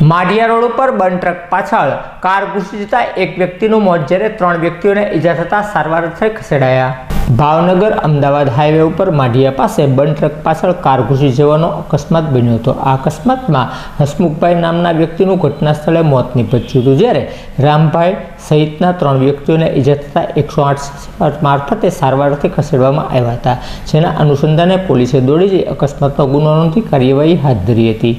Madhiya road ઉપર બંધ truck પાછળ કાર ઘૂસી જતા એક વ્યક્તિનું મોત જ્યારે 3 વ્યક્તિઓને ઈજા થતા સારવાર અર્થે ખસેડાયા। ભાવનગર અમદાવાદ હાઈવે ઉપર માઢિયા પાસે બંધ ટ્રક પાછળ કાર ઘૂસી જવાનો અકસ્માત બન્યો હતો। આ અકસ્માતમાં હસમુખભાઈ નામના વ્યક્તિનું ઘટના સ્થળે મોત નીપજ્યું હતું, જ્યારે રામભાઈ સહિતના 3 વ્યક્તિઓને ઈજા થતા 108 મારફતે સારવાર અર્થે ખસેડવામાં આવ્યા હતા, જેના અનુસંધાને પોલીસે દોડી જઈ અકસ્માતનો ગુનો નોંધી કાર્યવાહી હાથ ધરી હતી।